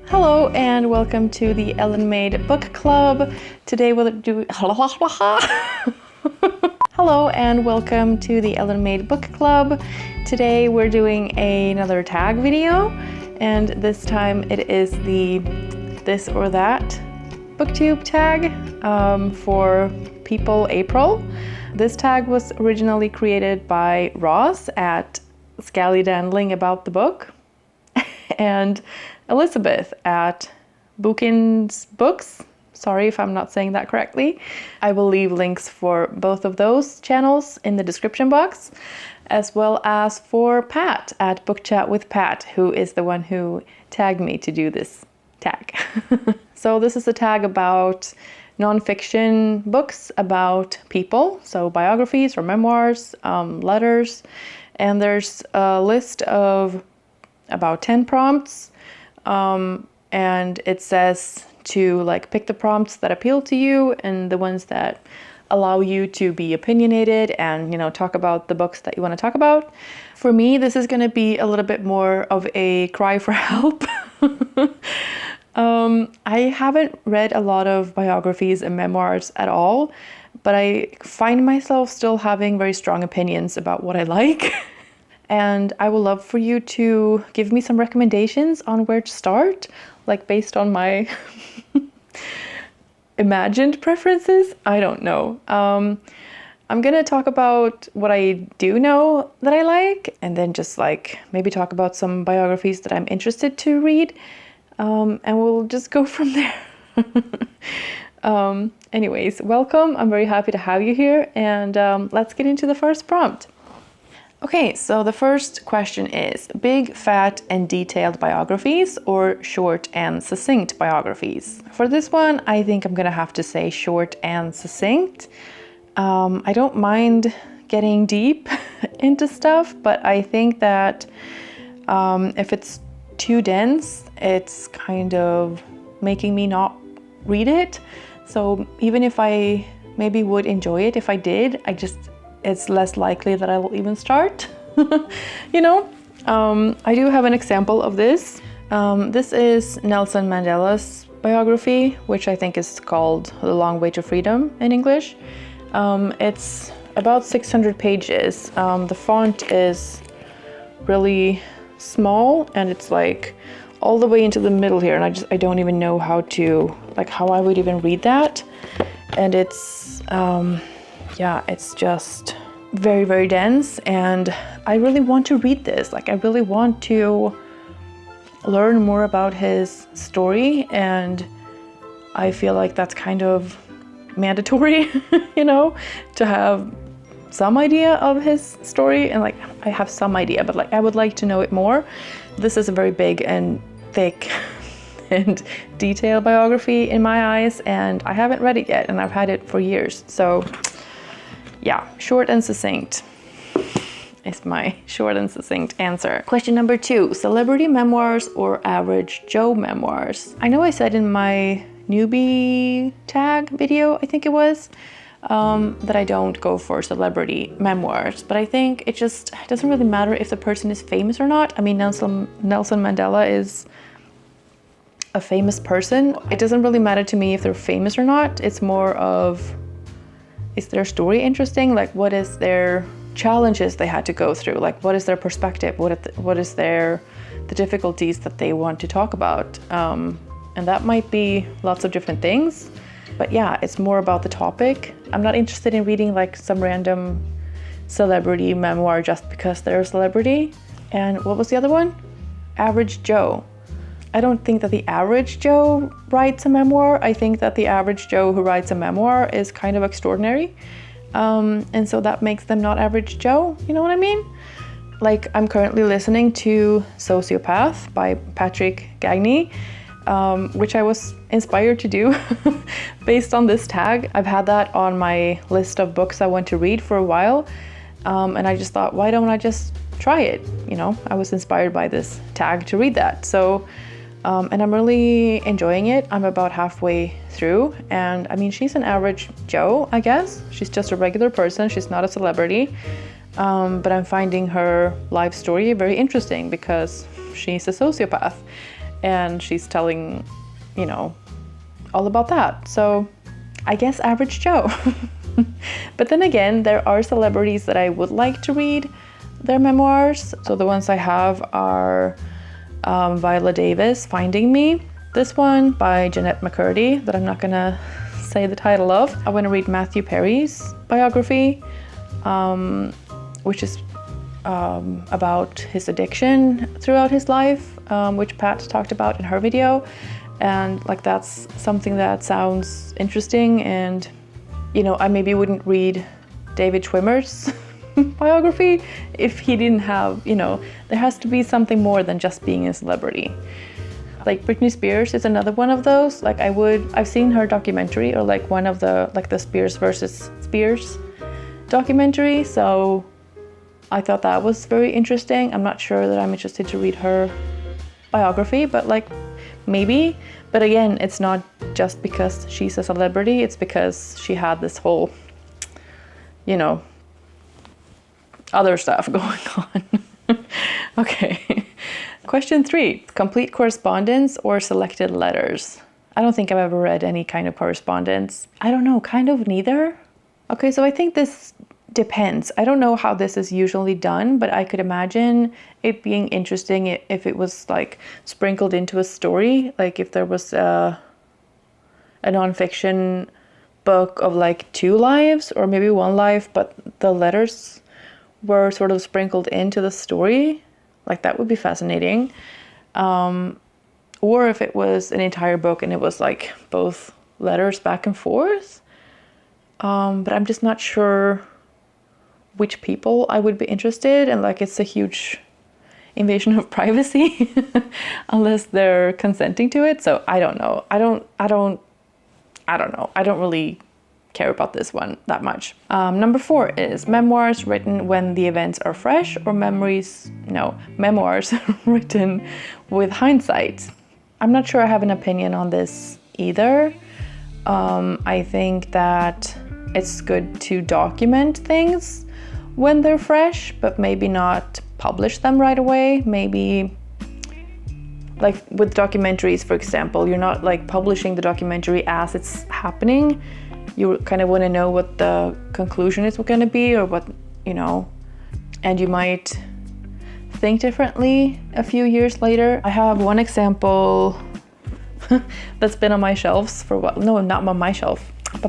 Hello and welcome to the Ellen Made Book Club. Today we'll do Hello and welcome to the Ellen Made Book Club. Today we're doing another tag video, and this time it is the this or that booktube tag for People April. This tag was originally created by Ros at Scallydandling About the Book and Elisabeth at Bookins Books. Sorry if I'm not saying that correctly. I will leave links for both of those channels in the description box, as well as for Pat at Book Chat with Pat, who is the one who tagged me to do this tag. So this is a tag about nonfiction books about people, so biographies or memoirs, letters, and there's a list of about 10 prompts. And it says to pick the prompts that appeal to you and the ones that allow you to be opinionated and, talk about the books that you want to talk about. For me, this is going to be a little bit more of a cry for help. I haven't read a lot of biographies and memoirs at all, but I find myself still having very strong opinions about what I like. And I would love for you to give me some recommendations on where to start, based on my imagined preferences. I don't know. I'm gonna talk about what I do know that I like, and then just maybe talk about some biographies that I'm interested to read, and we'll just go from there. Anyways, welcome. I'm very happy to have you here, and let's get into the first prompt. Okay, so the first question is big, fat, and detailed biographies or short and succinct biographies? For this one, I think I'm gonna have to say short and succinct. I don't mind getting deep into stuff, but I think that if it's too dense, it's kind of making me not read it. So even if I maybe would enjoy it if I did, it's less likely that I will even start. I do have an example of this. This is Nelson Mandela's biography, which I think is called The Long Way to Freedom in English. It's about 600 pages. The font is really small, and it's all the way into the middle here, and I don't even know how I would even read that. And it's it's just very, very dense, and I really want to read this. I really want to learn more about his story, and I feel like that's kind of mandatory, to have some idea of his story. And I have some idea, but I would like to know it more. This is a very big and thick and detailed biography in my eyes, and I haven't read it yet, and I've had it for years. So yeah, short and succinct is my short and succinct answer. Question number 2, celebrity memoirs or average Joe memoirs? I know I said in my newbie tag video, I think it was, that I don't go for celebrity memoirs, but I think it doesn't really matter if the person is famous or not. I mean, Nelson Mandela is a famous person. It doesn't really matter to me if they're famous or not. It's more of, is their story interesting? What is their challenges they had to go through? What is their perspective? What is the difficulties that they want to talk about? And that might be lots of different things. But yeah, it's more about the topic. I'm not interested in reading some random celebrity memoir just because they're a celebrity. And what was the other one? Average Joe. I don't think that the average Joe writes a memoir. I think that the average Joe who writes a memoir is kind of extraordinary. And so that makes them not average Joe. You know what I mean? I'm currently listening to Sociopath by Patrick Gagne, which I was inspired to do based on this tag. I've had that on my list of books I want to read for a while. And I just thought, why don't I just try it? I was inspired by this tag to read that. So and I'm really enjoying it. I'm about halfway through, and I mean, she's an average Joe, I guess. She's just a regular person. She's not a celebrity, but I'm finding her life story very interesting because she's a sociopath. and she's telling, you know, all about that. So I guess average Joe. But then again, there are celebrities that I would like to read their memoirs. So the ones I have are Viola Davis, Finding Me. This one by Jeanette McCurdy that I'm not gonna say the title of. I want to read Matthew Perry's biography, which is about his addiction throughout his life, which Pat talked about in her video. And like, that's something that sounds interesting. And, you know, I maybe wouldn't read David Schwimmer's biography if he didn't have, you know, there has to be something more than just being a celebrity. Like Britney Spears is another one of those. Like I've seen her documentary, or like one of the, like the Spears versus Spears documentary. So I thought that was very interesting. I'm not sure that I'm interested to read her biography, but like maybe. But again, it's not just because she's a celebrity, it's because she had this whole, you know, other stuff going on. Okay. Question 3, complete correspondence or selected letters? I don't think I've ever read any kind of correspondence. I don't know, kind of neither. Okay, so I think this depends. I don't know how this is usually done, but I could imagine it being interesting if it was like sprinkled into a story. Like if there was a nonfiction book of like 2 lives or maybe 1 life, but the letters were sort of sprinkled into the story. Like that would be fascinating. Or if it was an entire book and it was like both letters back and forth. But I'm just not sure which people I would be interested in. Like it's a huge invasion of privacy unless they're consenting to it. So I don't know. I don't know. I don't really care about this one that much. Number 4 is memoirs written when the events are fresh, or memoirs written with hindsight. I'm not sure I have an opinion on this either. I think that it's good to document things when they're fresh, but maybe not publish them right away. Maybe like with documentaries, for example, you're not like publishing the documentary as it's happening. You kind of want to know what the conclusion is going to be, or what, you know, and you might think differently a few years later. I have one example that's been on my shelves for what? No, not on my shelf. I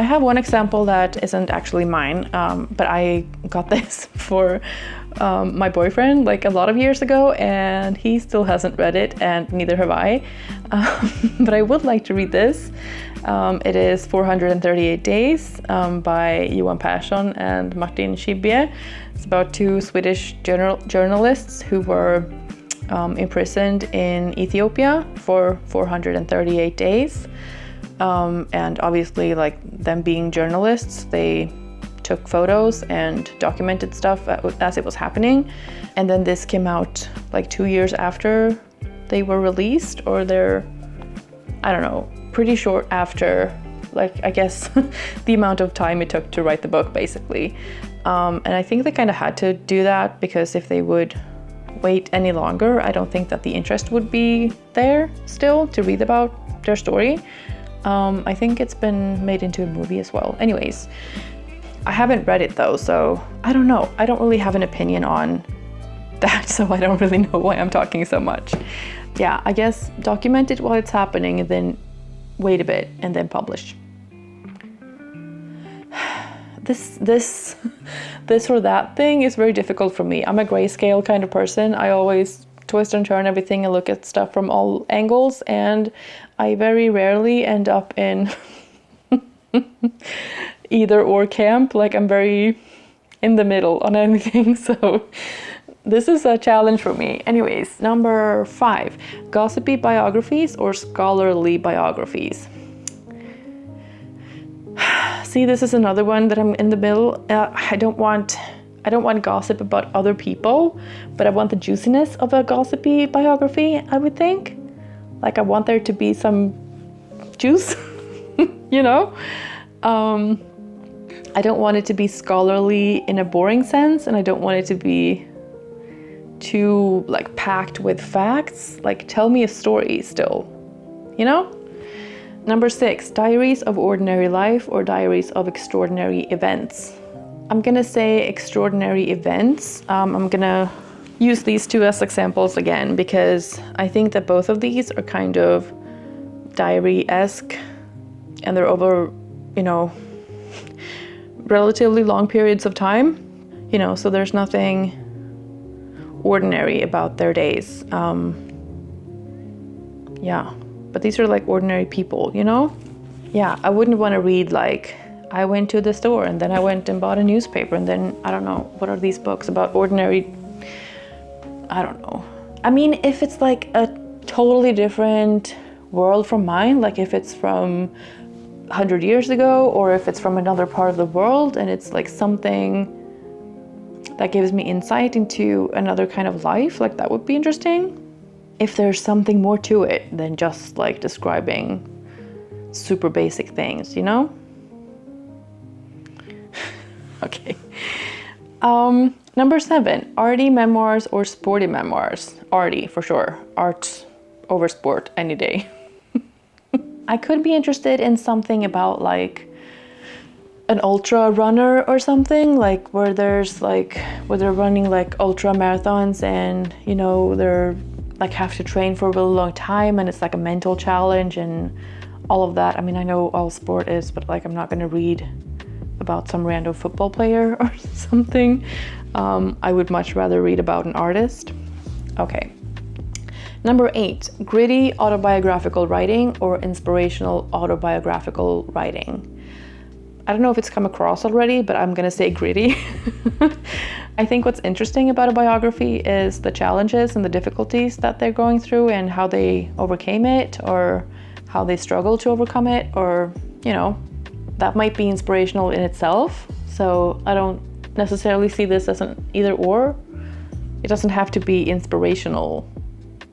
have one example that isn't actually mine, but I got this for my boyfriend like a lot of years ago, and he still hasn't read it, and neither have I. But I would like to read this. It is 438 Days by Johan Persson and Martin Schibbye. It's about 2 Swedish journalists who were imprisoned in Ethiopia for 438 days. And obviously, like them being journalists, they took photos and documented stuff as it was happening. And then this came out like 2 years after they were released, or I don't know, pretty short after, like, I guess the amount of time it took to write the book, basically. And I think they kind of had to do that because if they would wait any longer, I don't think that the interest would be there still to read about their story. I think it's been made into a movie as well. Anyways, I haven't read it though, so I don't know. I don't really have an opinion on that, so I don't really know why I'm talking so much. Yeah, I guess document it while it's happening and then wait a bit and then publish. This or that thing is very difficult for me. I'm a grayscale kind of person. I always twist and turn everything and look at stuff from all angles, and I very rarely end up in either or camp. Like, I'm very in the middle on anything, so this is a challenge for me. Anyways, number 5, gossipy biographies or scholarly biographies. See, this is another one that I'm in the middle. I don't want gossip about other people, but I want the juiciness of a gossipy biography, I would think. Like, I want there to be some juice, you know? I don't want it to be scholarly in a boring sense, and I don't want it to be too like packed with facts. Like tell me a story still, you know? Number 6, diaries of ordinary life or diaries of extraordinary events. I'm gonna say extraordinary events. I'm gonna use these two as examples again because I think that both of these are kind of diary-esque and they're over, you know, relatively long periods of time, you know, so there's nothing ordinary about their days. Yeah, but these are like ordinary people, you know? Yeah, I wouldn't want to read like, I went to the store and then I went and bought a newspaper and then, I don't know, what are these books about ordinary, I don't know. I mean, if it's like a totally different world from mine, like if it's from 100 years ago or if it's from another part of the world and it's like something that gives me insight into another kind of life, like that would be interesting. If there's something more to it than just like describing super basic things, you know? Okay. Number 7, arty memoirs or sporty memoirs. Arty for sure. Art over sport any day. I could be interested in something about like an ultra runner or something, like where they're running like ultra marathons and, you know, they're like have to train for a really long time and it's like a mental challenge and all of that. I mean, I know all sport is, but like I'm not gonna read about some random football player or something. I would much rather read about an artist. Okay. Number 8, gritty autobiographical writing or inspirational autobiographical writing. I don't know if it's come across already, but I'm gonna say gritty. I think what's interesting about a biography is the challenges and the difficulties that they're going through and how they overcame it or how they struggle to overcome it, or, you know, that might be inspirational in itself. So I don't necessarily see this as an either or. It doesn't have to be inspirational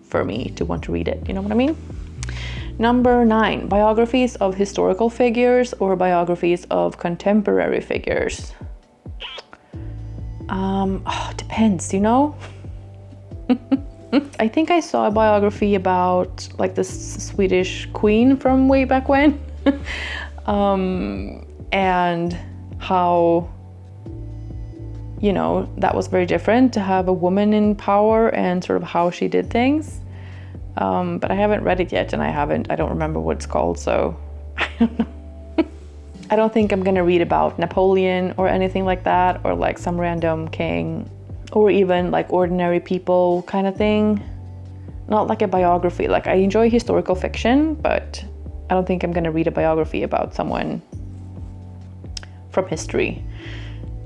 for me to want to read it, you know what I mean? Number 9, biographies of historical figures or biographies of contemporary figures. Depends, you know? I think I saw a biography about like this Swedish queen from way back when. And how, you know, that was very different to have a woman in power and sort of how she did things. But I haven't read it yet and I don't remember what it's called, so I don't know. I don't think I'm gonna read about Napoleon or anything like that, or like some random king, or even like ordinary people kind of thing. Not like a biography. Like I enjoy historical fiction, but I don't think I'm gonna read a biography about someone from history.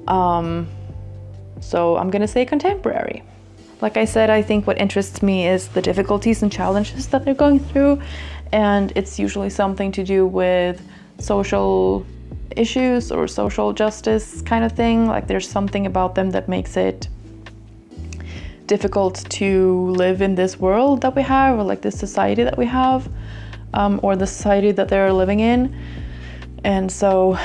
So I'm gonna say contemporary. Like I said, I think what interests me is the difficulties and challenges that they're going through, and it's usually something to do with social issues or social justice kind of thing. Like there's something about them that makes it difficult to live in this world that we have, or like this society that we have, or the society that they're living in. And so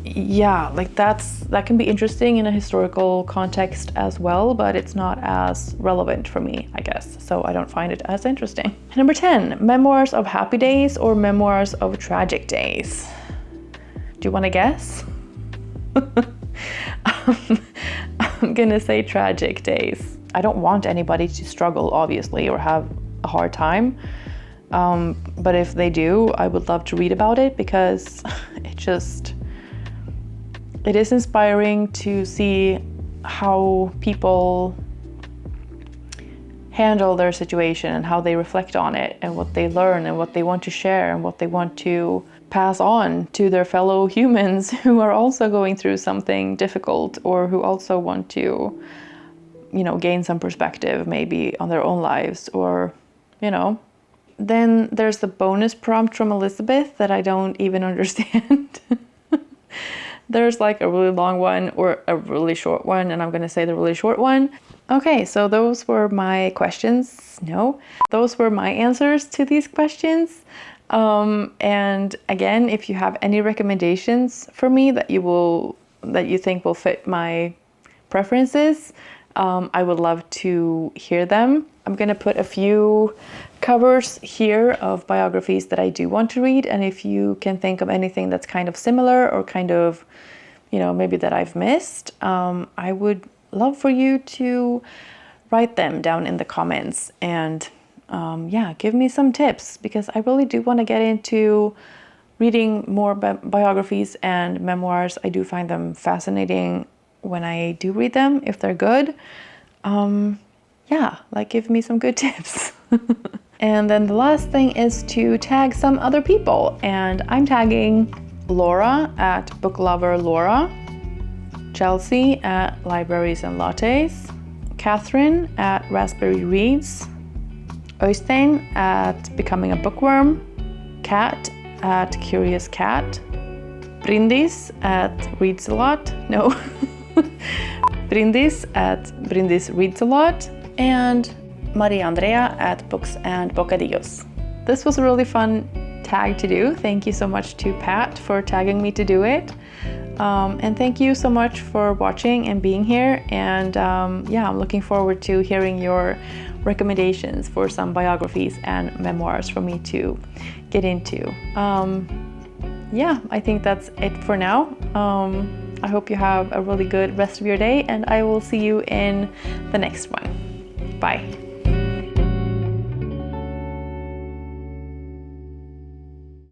yeah, like that can be interesting in a historical context as well, but it's not as relevant for me, I guess. So I don't find it as interesting. Number 10, memoirs of happy days or memoirs of tragic days. Do you want to guess? I'm gonna say tragic days. I don't want anybody to struggle, obviously, or have a hard time. But if they do, I would love to read about it because it is inspiring to see how people handle their situation and how they reflect on it and what they learn and what they want to share and what they want to pass on to their fellow humans who are also going through something difficult, or who also want to, you know, gain some perspective maybe on their own lives, or, you know. Then there's the bonus prompt from Elisabeth that I don't even understand. There's like a really long one or a really short one, and I'm gonna say the really short one. Okay, so those were my questions. No, those were my answers to these questions. And again, if you have any recommendations for me that you think will fit my preferences, I would love to hear them. I'm gonna put a few covers here of biographies that I do want to read, and if you can think of anything that's kind of similar or kind of, you know, maybe that I've missed, I would love for you to write them down in the comments and yeah, give me some tips, because I really do want to get into reading more biographies and memoirs. I do find them fascinating when I do read them, if they're good. Yeah, like give me some good tips. And then the last thing is to tag some other people, and I'm tagging Laura at booklover Laura, Chelsea at libraries and lattes, Catherine at raspberry reads, Oystein at becoming a bookworm, Kat at curious cat, Brindis at reads a lot, no, Brindis at Brindis reads a lot, and Maria Andrea at books and bocadillos. This was a really fun tag to do. Thank you so much to Pat for tagging me to do it. And thank you so much for watching and being here. And yeah, I'm looking forward to hearing your recommendations for some biographies and memoirs for me to get into. Yeah, I think that's it for now. I hope you have a really good rest of your day, and I will see you in the next one. Bye.